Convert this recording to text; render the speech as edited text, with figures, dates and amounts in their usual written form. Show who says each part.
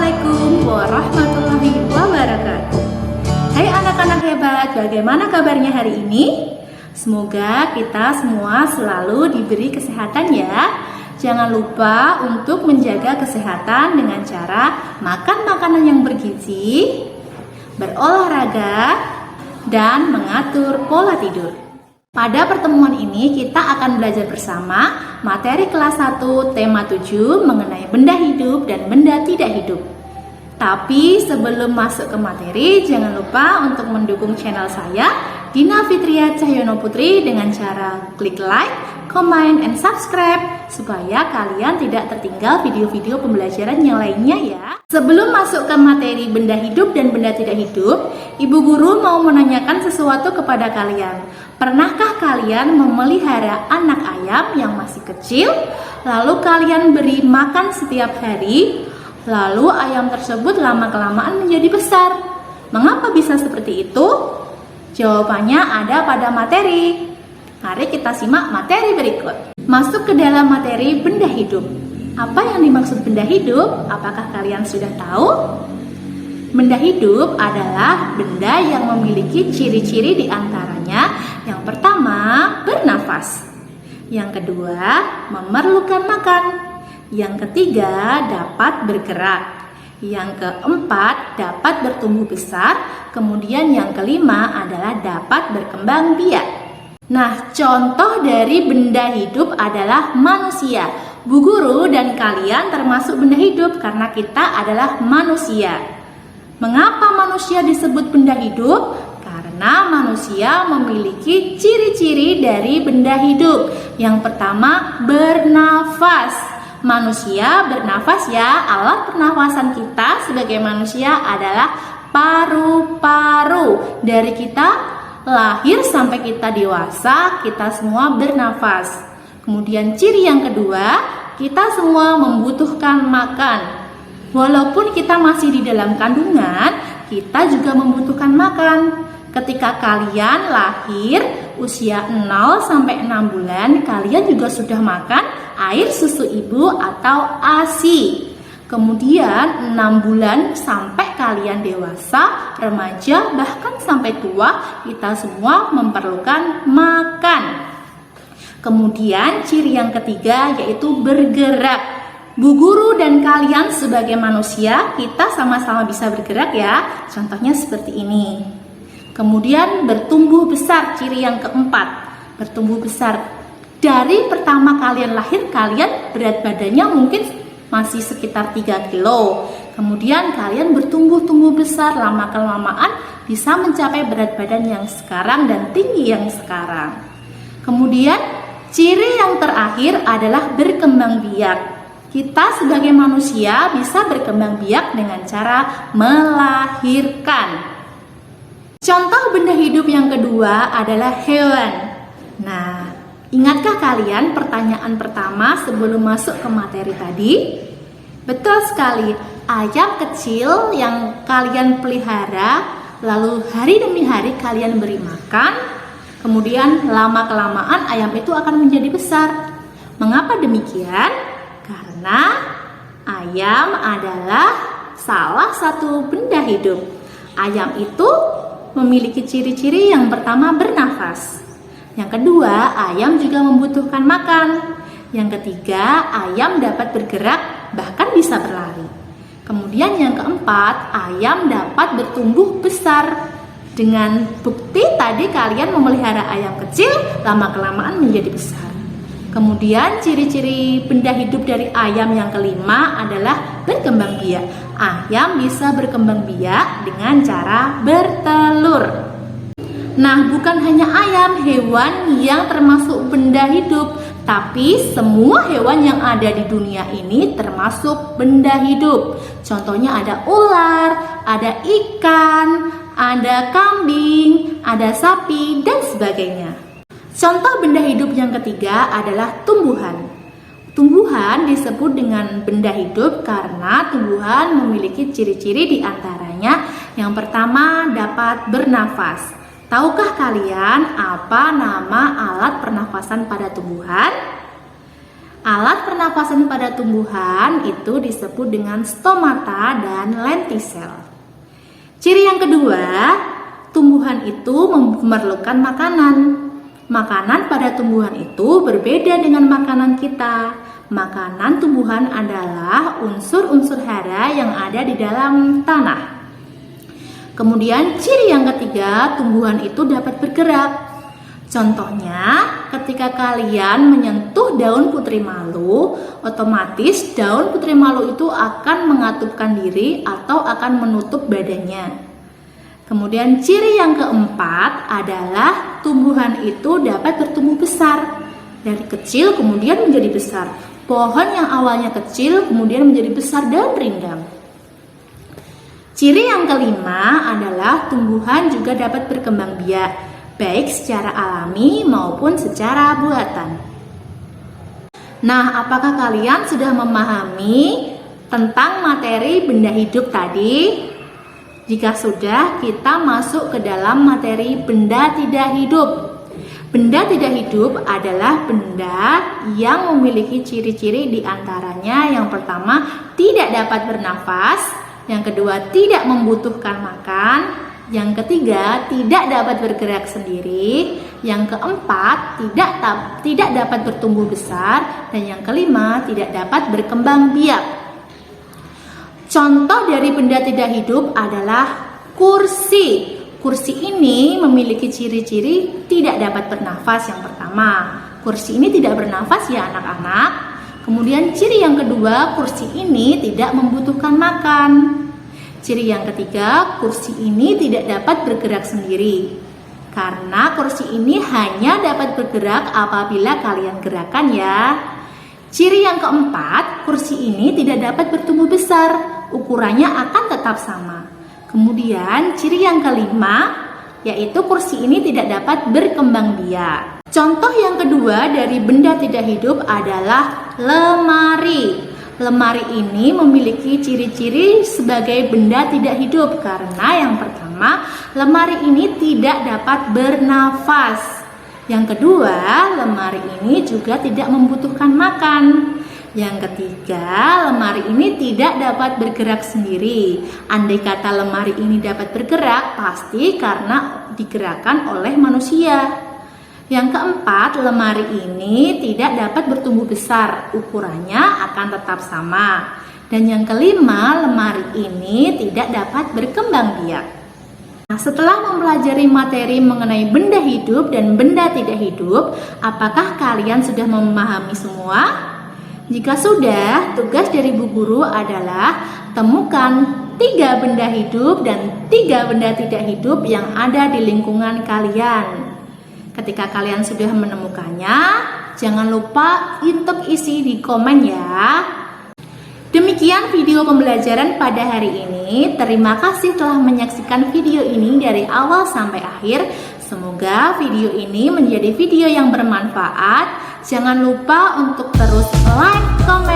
Speaker 1: Assalamualaikum warahmatullahi wabarakatuh. Hai anak-anak hebat, bagaimana kabarnya hari ini? Semoga kita semua selalu diberi kesehatan ya. Jangan lupa untuk menjaga kesehatan dengan cara makan makanan yang bergizi, berolahraga, dan mengatur pola tidur. Pada pertemuan ini kita akan belajar bersama materi kelas 1 tema 7 mengenai benda hidup dan benda tidak hidup. Tapi sebelum masuk ke materi, jangan lupa untuk mendukung channel saya, Dina Fitria Cahyono Putri, dengan cara klik like, comment, and subscribe supaya kalian tidak tertinggal video-video pembelajaran yang lainnya ya. Sebelum masuk ke materi benda hidup dan benda tidak hidup, Ibu Guru mau menanyakan sesuatu kepada kalian. Pernahkah kalian memelihara anak ayam yang masih kecil, lalu kalian beri makan setiap hari, lalu ayam tersebut lama-kelamaan menjadi besar? Mengapa bisa seperti itu? Jawabannya ada pada materi. Mari kita simak materi berikut. Masuk ke dalam materi benda hidup. Apa yang dimaksud benda hidup? Apakah kalian sudah tahu? Benda hidup adalah benda yang memiliki ciri-ciri di antaranya. Yang pertama, bernafas. Yang kedua, memerlukan makan. Yang ketiga, dapat bergerak. Yang keempat, dapat bertumbuh besar. Kemudian yang kelima adalah dapat berkembang biak. Nah, contoh dari benda hidup adalah manusia. Bu Guru dan kalian termasuk benda hidup karena kita adalah manusia. Mengapa manusia disebut benda hidup? Karena manusia memiliki ciri-ciri dari benda hidup. Yang pertama, bernafas. Manusia bernafas ya. Alat pernafasan kita sebagai manusia adalah paru-paru. Dari kita lahir sampai kita dewasa, kita semua bernafas. Kemudian ciri yang kedua, kita semua membutuhkan makan. Walaupun kita masih di dalam kandungan, kita juga membutuhkan makan. Ketika kalian lahir usia 0 sampai 6 bulan, kalian juga sudah makan air susu ibu atau ASI. Kemudian 6 bulan sampai kalian dewasa, remaja, bahkan sampai tua, kita semua memerlukan makan. Kemudian ciri yang ketiga yaitu bergerak. Bu Guru dan kalian sebagai manusia, kita sama-sama bisa bergerak ya. Contohnya seperti ini. Kemudian bertumbuh besar, ciri yang keempat. Bertumbuh besar. Dari pertama kalian lahir, kalian berat badannya mungkin masih sekitar 3 kilo. Kemudian kalian bertumbuh besar, lama-kelamaan bisa mencapai berat badan yang sekarang dan tinggi yang sekarang. Kemudian ciri yang terakhir adalah berkembang biak. Kita sebagai manusia bisa berkembang biak dengan cara melahirkan. Contoh benda hidup yang kedua adalah hewan. Nah, ingatkah kalian pertanyaan pertama sebelum masuk ke materi tadi? Betul sekali, ayam kecil yang kalian pelihara, lalu hari demi hari kalian beri makan, kemudian lama-kelamaan ayam itu akan menjadi besar. Mengapa demikian? Karena ayam adalah salah satu benda hidup. Ayam itu memiliki ciri-ciri yang pertama bernafas. Yang kedua, ayam juga membutuhkan makan. Yang ketiga, ayam dapat bergerak, bahkan bisa berlari. Kemudian yang keempat, ayam dapat bertumbuh besar. Dengan bukti tadi kalian memelihara ayam kecil, lama-kelamaan menjadi besar. Kemudian ciri-ciri benda hidup dari ayam yang kelima adalah berkembang biak. Ayam bisa berkembang biak dengan cara bertelur. Nah, bukan hanya ayam, hewan yang termasuk benda hidup, tapi semua hewan yang ada di dunia ini termasuk benda hidup. Contohnya ada ular, ada ikan, ada kambing, ada sapi, dan sebagainya. Contoh benda hidup yang ketiga adalah tumbuhan. Tumbuhan disebut dengan benda hidup karena tumbuhan memiliki ciri-ciri di antaranya. Yang pertama, dapat bernafas. Tahukah kalian apa nama alat pernafasan pada tumbuhan? Alat pernafasan pada tumbuhan itu disebut dengan stomata dan lentisel. Ciri yang kedua, tumbuhan itu memerlukan makanan. Makanan pada tumbuhan itu berbeda dengan makanan kita. Makanan tumbuhan adalah unsur-unsur hara yang ada di dalam tanah. Kemudian ciri yang ketiga, tumbuhan itu dapat bergerak. Contohnya, ketika kalian menyentuh daun putri malu, otomatis daun putri malu itu akan mengatupkan diri atau akan menutup badannya. Kemudian ciri yang keempat adalah tumbuhan itu dapat bertumbuh besar. Dari kecil kemudian menjadi besar. Pohon yang awalnya kecil kemudian menjadi besar dan rindang. Ciri yang kelima adalah tumbuhan juga dapat berkembang biak, baik secara alami maupun secara buatan. Nah, apakah kalian sudah memahami tentang materi benda hidup tadi? Jika sudah, kita masuk ke dalam materi benda tidak hidup. Benda tidak hidup adalah benda yang memiliki ciri-ciri diantaranya yang pertama, tidak dapat bernafas, yang kedua, tidak membutuhkan makan, yang ketiga, tidak dapat bergerak sendiri. Yang keempat, tidak dapat bertumbuh besar. Dan yang kelima, tidak dapat berkembang biak. Contoh dari benda tidak hidup adalah kursi. Kursi ini memiliki ciri-ciri tidak dapat bernafas yang pertama. Kursi ini tidak bernafas ya anak-anak. Kemudian ciri yang kedua, kursi ini tidak membutuhkan makan. Ciri yang ketiga, kursi ini tidak dapat bergerak sendiri. Karena kursi ini hanya dapat bergerak apabila kalian gerakan ya. Ciri yang keempat, kursi ini tidak dapat bertumbuh besar. Ukurannya akan tetap sama. Kemudian ciri yang kelima, yaitu kursi ini tidak dapat berkembang biak. Contoh yang kedua dari benda tidak hidup adalah lemari. Lemari ini memiliki ciri-ciri sebagai benda tidak hidup karena yang pertama, lemari ini tidak dapat bernafas. Yang kedua, lemari ini juga tidak membutuhkan makan. Yang ketiga, lemari ini tidak dapat bergerak sendiri. Andai kata lemari ini dapat bergerak, pasti karena digerakkan oleh manusia. Yang keempat, lemari ini tidak dapat bertumbuh besar, ukurannya akan tetap sama. Dan yang kelima, lemari ini tidak dapat berkembang biak. Nah, setelah mempelajari materi mengenai benda hidup dan benda tidak hidup, apakah kalian sudah memahami semua? Jika sudah, tugas dari Bu Guru adalah temukan 3 benda hidup dan 3 benda tidak hidup yang ada di lingkungan kalian. Ketika kalian sudah menemukannya, jangan lupa untuk isi di komen ya. Demikian video pembelajaran pada hari ini. Terima kasih telah menyaksikan video ini dari awal sampai akhir. Semoga video ini menjadi video yang bermanfaat. Jangan lupa untuk terus like, komen,